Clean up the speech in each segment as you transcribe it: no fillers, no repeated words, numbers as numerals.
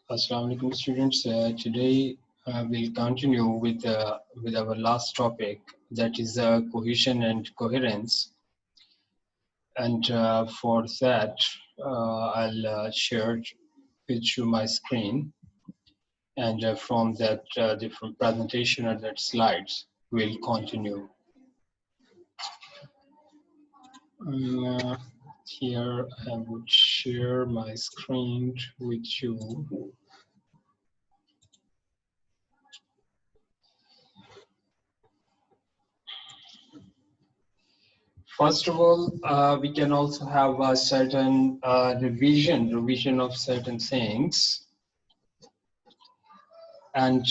Assalamu alaikum students. Today we'll continue with our last topic, that is cohesion and coherence. And for that, I'll share with you my screen, and from that different presentation or that slides, we'll continue. Here I would share my screen with you. First of all, we can also have a certain revision of certain things, and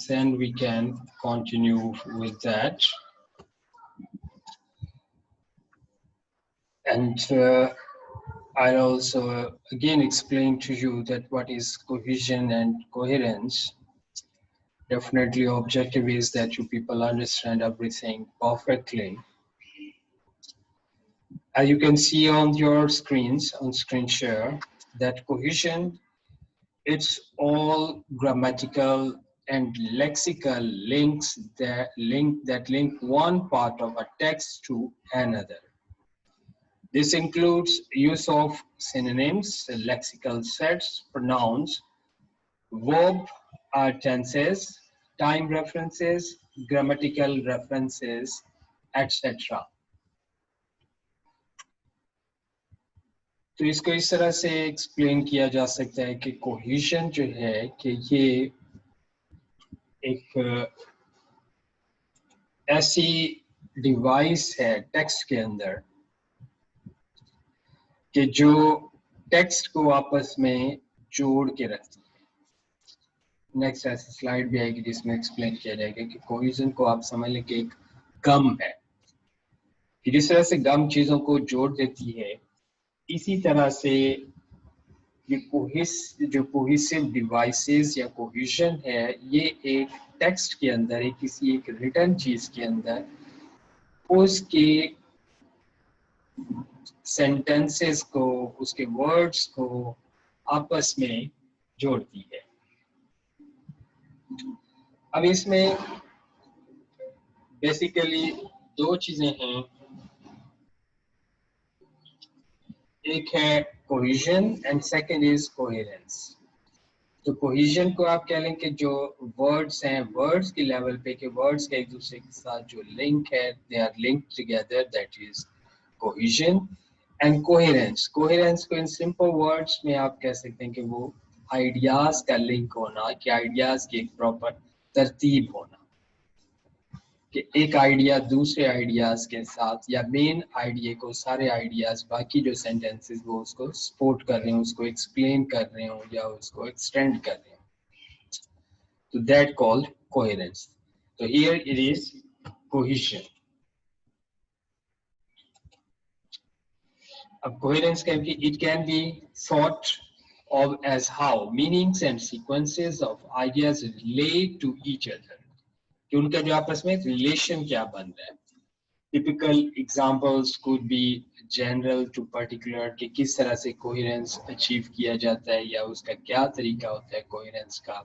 then we can continue with that. And I'll also again explain to you that what is cohesion and coherence. Definitely, objective is that you people understand everything perfectly. As you can see on your screens, on screen share, that cohesion, it's all grammatical and lexical links that link one part of a text to another. This includes use of synonyms, lexical sets, pronouns, verb tenses, time references, grammatical references, etc. तो इसको इस तरह से explain किया जा सकता है कि कोहेशन जो है कि ये एक ऐसी डिवाइस है टेक्स्ट के अंदर कि जो टेक्स्ट को आपस में जोड़ के रखती है। नेक्स्ट ऐसी स्लाइड भी आएगी जिसमें एक्सप्लेन किया जाएगा कि कोहेशन को आप समझ लें कि एक गम है, कि जिस तरह से गम चीजों को जोड़ देती है, इसी तरह से ये जो कोहेसिव डिवाइसेस या कोहेशन है, ये एक टेक्स्ट के अंदर, किसी एक रिटन चीज के अंदर उसके सेंटेंसेस को, उसके वर्ड्स को आपस में जोड़ती है। अब इसमें बेसिकली दो चीजें हैं, एक है cohesion and second is coherence. तो कोहेशन को आप कह लें कि जो वर्ड्स हैं, वर्ड्स के लेवल पे, कि वर्ड्स के एक दूसरे के साथ जो लिंक है, they are linked together, that is cohesion. And coherence, coherence को इन सिंपल वर्ड्स में आप कह सकते हैं कि वो आइडियाज का लिंक होना, कि आइडियाज की एक प्रॉपर तरतीब होना, कि एक आइडिया दूसरे आइडियाज के साथ, या मेन आइडिया को सारे आइडियाज, बाकी जो सेंटेंसेस वो उसको सपोर्ट कर रहे हो, उसको एक्सप्लेन कर रहे हो या उसको एक्सटेंड कर रहे हो, तो दैट कॉल्ड कोहेरेंस। तो हियर इट इज कोहेशन। अब coherence it can be thought of as how meanings and sequences of ideas relate to each other, कि उनका जो आपस में रिलेशन क्या बन रहा है। Typical examples could be general to particular, कि किस तरह से कोहेरेंस अचीव किया जाता है या उसका क्या तरीका होता है कोहेरेंस का,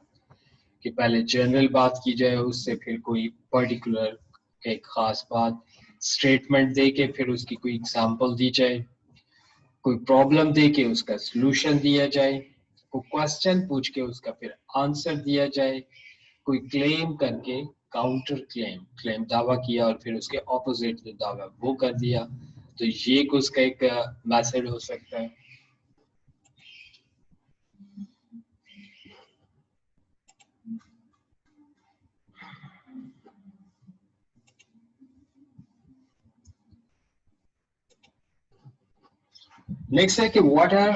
कि पहले जनरल बात की जाए, उससे फिर कोई पर्टिकुलर एक खास बात स्टेटमेंट दे के फिर उसकी कोई एग्जांपल दी जाए, कोई प्रॉब्लम दे के उसका सॉल्यूशन दिया जाए, कोई क्वेश्चन पूछ के उसका फिर आंसर दिया जाए, कोई क्लेम करके काउंटर क्लेम दावा किया और फिर उसके ऑपोजिट जो दावा वो कर दिया, तो ये उसका एक मैसेज हो सकता है। नेक्स्ट है कि what are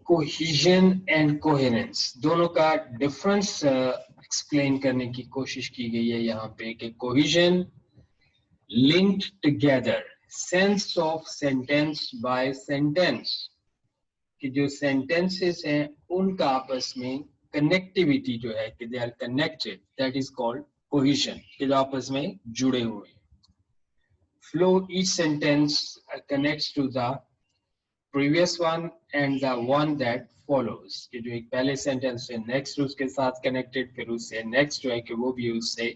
cohesion and coherence, दोनों का डिफरेंस एक्सप्लेन करने की कोशिश की गई है यहाँ पे, कि cohesion linked together sense of sentence by sentence, कि जो सेंटेंसेस हैं उनका आपस में कनेक्टिविटी जो है, कि they are connected, that is called cohesion, कि जो आपस में जुड़े हुए। Flow each sentence connects to the previous one and the one that follows कि जो एक पहले सेंटेंस से नेक्स्ट उसके साथ कनेक्टेड फिर उससे नेक्स्ट जो है कि वो भी उससे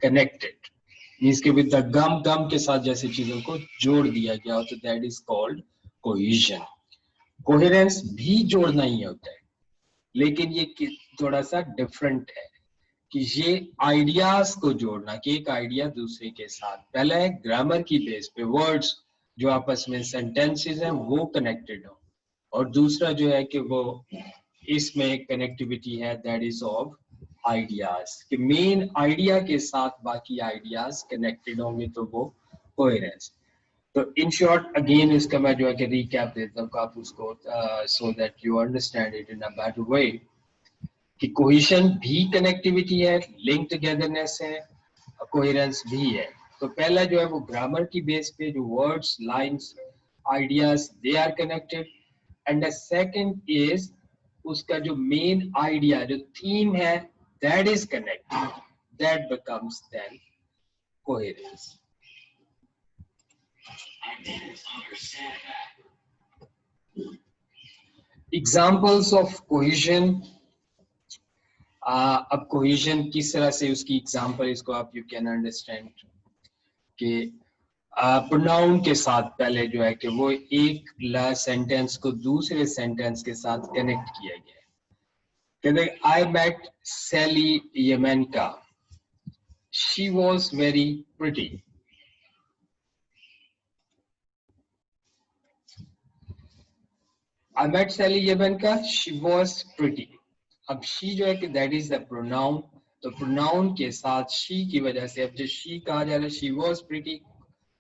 कनेक्टेड मींस के विद द गम के साथ जैसे चीजों को जोड़ दिया गया हो तो that is called cohesion coherence भी जोड़ना ही होता है लेकिन ये थोड़ा सा डिफरेंट है कि ये आइडियाज को जोड़ना कि एक आइडिया दूसरे के साथ पहला है ग्रामर की बेस पे वर्ड्स जो आपस में सेंटेंसेस हैं वो कनेक्टेड हो और दूसरा जो है कि वो इसमें कनेक्टिविटी है दैट इज ऑफ आइडियाज कि मेन आइडिया के साथ बाकी आइडियाज कनेक्टेड होंगे तो वो कोहेरेंस तो इन शॉर्ट अगेन इसका मैं जो है कि रिकैप देता हूँ आप उसको so that you understand it in a better way कि कोहेशन भी कनेक्टिविटी है लिंक टुगेदरनेस है कोहेरेंस भी है तो पहला जो है वो ग्रामर की बेस पे जो words lines ideas they are connected and the second is उसका जो मेन आइडिया जो थीम है that is connected that becomes then coherence examples of cohesion अब कोहेजन किस तरह से उसकी एग्जांपल इसको आप यू कैन अंडरस्टैंड कि प्रोनाउन के साथ पहले जो है कि वो एक सेंटेंस को दूसरे सेंटेंस के साथ कनेक्ट किया गया है कहते I met Sally Yemenka she was very pretty I met Sally Yemenka she was pretty अब शी जो है कि दैट इज द प्रोनाउन तो प्रोनाउन के साथ शी की वजह से अब जो शी कहा जा रहा है she was pretty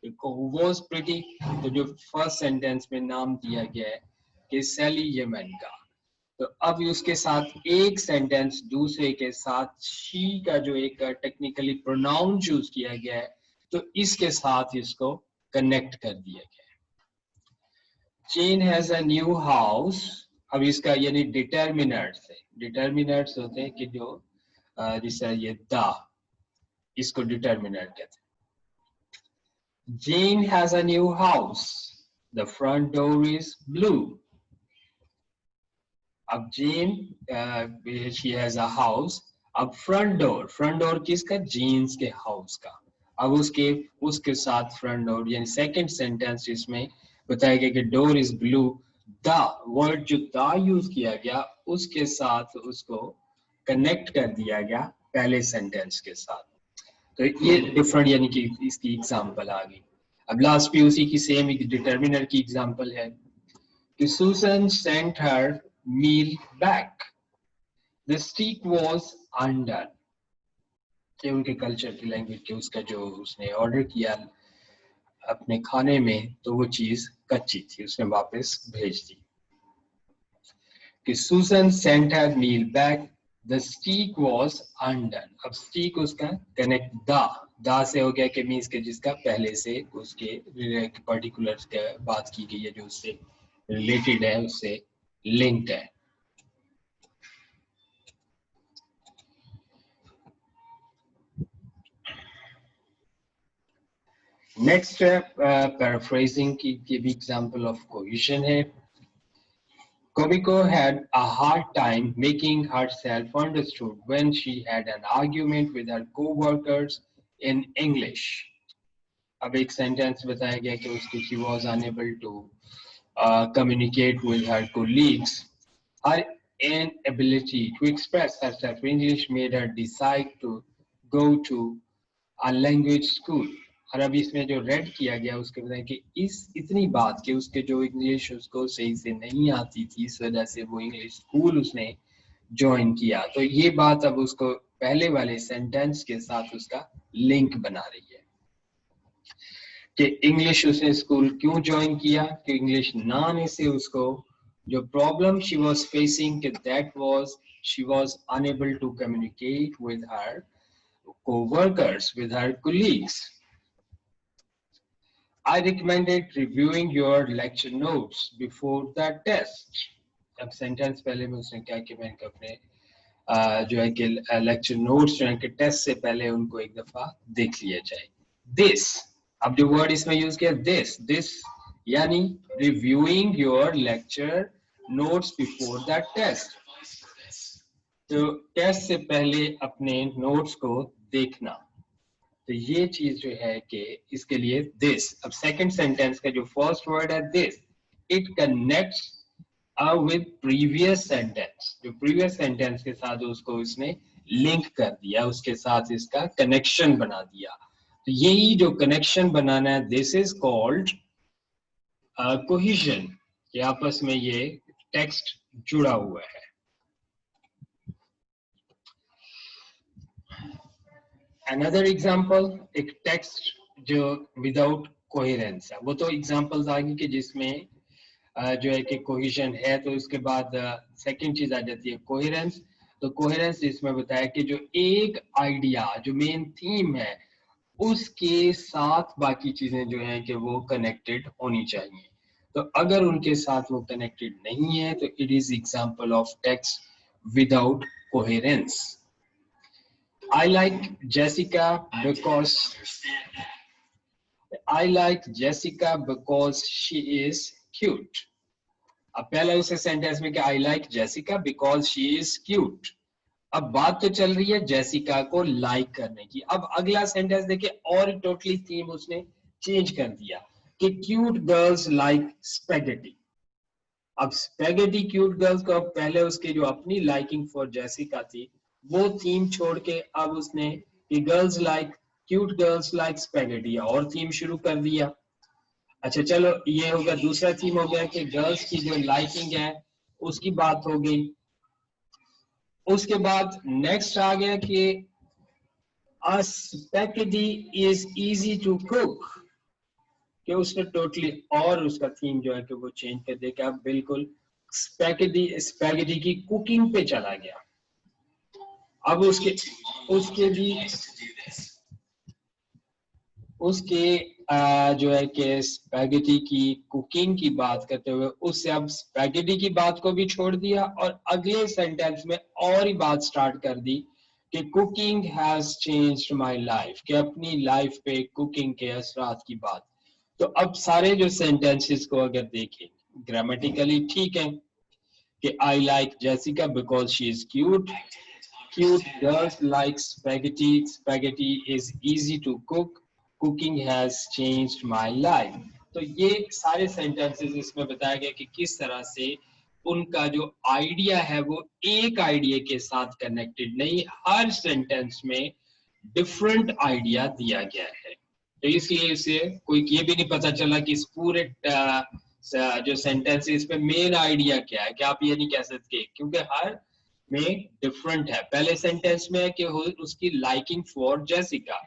was pretty तो जो फर्स्ट सेंटेंस में नाम दिया गया है कि सैली येमेन का तो अब उसके साथ एक सेंटेंस दूसरे के साथ शी का जो एक टेक्निकली प्रोनाउन चूज किया गया है तो इसके साथ इसको कनेक्ट कर दिया गया है chain has a new house अब इसका यानी डिटर्मिनर्स है डिटर्मिनर्स होते हैं कि जो जैसे ये द इसको डिटर्मिनर कहते हैं Jane has a new house the front door is blue अब Jane she has a house अब front door किसका जीन्स के हाउस का अब उसके साथ फ्रंट डोर यानी सेकंड सेंटेंस इसमें बताया गया कि door is blue the word जो द यूज किया गया उसके साथ उसको कनेक्ट कर दिया गया पहले सेंटेंस के साथ तो ये डिफरेंट यानी कि इसकी एग्जांपल आ गई अब लास्ट पे उसी की सेम एक डिटर्मिनर की एग्जांपल है कि Susan sent her meal back the steak was undone कि उनके कल्चर की लैंग्वेज के उसका जो उसने ऑर्डर किया अपने खाने में तो वो चीज कच्ची थी उसने वापस भेज दी कि Susan sent her meal back the steak was undone अब स्टीक उसका कनेक्ट दा से हो गया कि मींस के जिसका पहले से उसके पर्टिकुलर बात की गई है जो उससे रिलेटेड है उससे लिंक्ड है नेक्स्ट पैराफ्रेजिंग की भी एग्जांपल ऑफ कोहेशन है Komiko had a hard time making herself understood when she had an argument with her co-workers in English. अब एक sentence बताया गया कि उसकी she was unable to communicate with her colleagues. Her inability to express herself in English made her decide to go to a language school. और अब इसमें जो रेड किया गया उसके बताया कि इतनी बात कि उसके जो इंग्लिश उसको सही से नहीं आती थी इस वजह से वो इंग्लिश स्कूल उसने ज्वाइन किया तो ये बात अब उसको पहले वाले सेंटेंस के साथ उसका लिंक बना रही है कि इंग्लिश उसने स्कूल क्यों ज्वाइन किया कि इंग्लिश ना आने से उसको जो problem she was facing that was she was unable to communicate with her co-workers with her colleagues I recommended reviewing your lecture notes before the test. अब सेंटेंस पहले में उसने क्या कि मैंने अपने जो है कि लेक्चर नोट्स जो है कि टेस्ट से पहले उनको एक दफा देख लिया जाए. This अब जो वर्ड इसमें यूज किया this यानी reviewing your lecture notes before the test. तो टेस्ट से पहले अपने नोट्स को देखना. तो ये चीज जो है कि इसके लिए this. अब सेकंड सेंटेंस का जो फर्स्ट वर्ड है this, it connects with previous sentence. जो previous sentence के साथ उसको इसने लिंक कर दिया, उसके साथ इसका कनेक्शन बना दिया. तो यही जो कनेक्शन बनाना है, this is called cohesion, कि आपस में ये टेक्स्ट जुड़ा हुआ है. Another example, एक टेक्स्ट जो विदाउट कोहेरेंस है, वो तो एग्जांपल्स आएंगे कि जिसमें जो है कि कोहेजन है. तो उसके बाद सेकंड चीज आ जाती है कोहेरेंस. तो कोहेरेंस इसमें बताया कि जो एक आइडिया, जो मेन थीम है, उसके साथ बाकी चीजें जो हैं कि वो कनेक्टेड होनी चाहिए. तो अगर उनके साथ वो कनेक्टेड नहीं है तो it is example of text without coherence. I like Jessica because she is cute. अब पहला उसे सेंटेंस में कि I like Jessica because she is cute. अब बात तो चल रही है जेसिका को लाइक करने की. अब अगला सेंटेंस देखिए और टोटली थीम उसने चेंज कर दिया कि क्यूट गर्ल्स लाइक स्पेगेटी. अब स्पेगेटी क्यूट गर्ल्स को, अब पहले उसकी जो अपनी लाइकिंग फॉर जेसिका थी वो थीम छोड़ के अब उसने कि girls like cute girls like spaghetti और थीम शुरू कर दिया. अच्छा चलो, ये हो गया दूसरा थीम हो गया कि गर्ल्स की जो लाइकिंग है उसकी बात हो गई. उसके बाद नेक्स्ट आ गया कि a spaghetti is easy to cook, कि उसने टोटली और उसका थीम जो है कि वो चेंज कर दे कि अब बिल्कुल स्पैगेटी की कुकिंग पे चला गया. अब उसके जो है कि स्पैगेटी की कुकिंग की बात करते हुए उससे अब स्पैगेटी की बात को भी छोड़ दिया और अगले सेंटेंस में और ही बात स्टार्ट कर दी कि cooking has changed my life, कि अपनी लाइफ पे कुकिंग के असरात की बात. तो अब सारे जो सेंटेंसेस को अगर देखें ग्रामेटिकली ठीक है कि I like Jessica because she is cute, cute girls like spaghetti, spaghetti is easy to cook, cooking has changed my life. तो ये सारे सेंटेंसेस इसमें बताया गया कि किस तरह से उनका जो आइडिया है वो एक आइडिया के साथ कनेक्टेड नहीं, हर सेंटेंस में डिफरेंट आइडिया दिया गया है. तो इसलिए इसे कोई ये भी नहीं पता चला कि इस पूरे जो सेंटेंस है इसमें मेन आइडिया क्या है, कि आप ये नहीं कह सकते क्योंकि हर में डिफरेंट है. पहले सेंटेंस में है कि उसकी लाइकिंग फॉर जेसिका,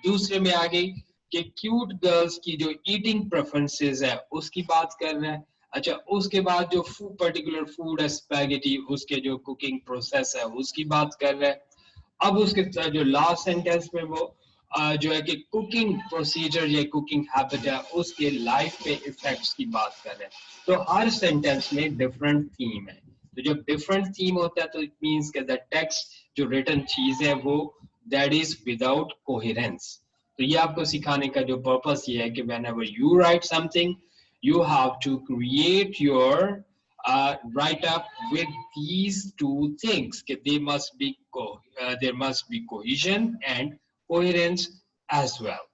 दूसरे में आ गई कि क्यूट गर्ल्स की जो ईटिंग प्रेफरेंसेस है उसकी बात कर रहे हैं. अच्छा, उसके बाद जो पर्टिकुलर फूड है स्पैगेटी, उसके जो कुकिंग प्रोसेस है उसकी बात कर रहे हैं. अब उसके जो लास्ट सेंटेंस में वो जो है कि कुकिंग प्रोसीजर या कुकिंग हैबिट है उसके लाइफ पे इफेक्ट्स की बात कर रहे हैं. तो हर सेंटेंस में डिफरेंट थीम है. तो जब डिफरेंट थीम होता है तो इट मींस कि द टेक्स्ट जो रिटन चीज है वो दैट इज विदाउट कोहेरेंस. तो ये आपको सिखाने का जो पर्पस ये है कि whenever you right something you have to create your write up with these two things. There must be cohesion and coherence as well.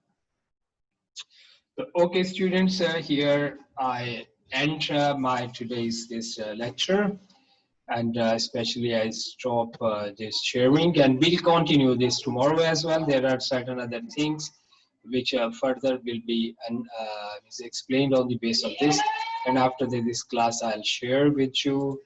So, okay, students, here I end my today's this lecture, and especially I stop this sharing, and we'll continue this tomorrow as well. There are certain other things which further will be is explained on the basis of this, and after this class I'll share with you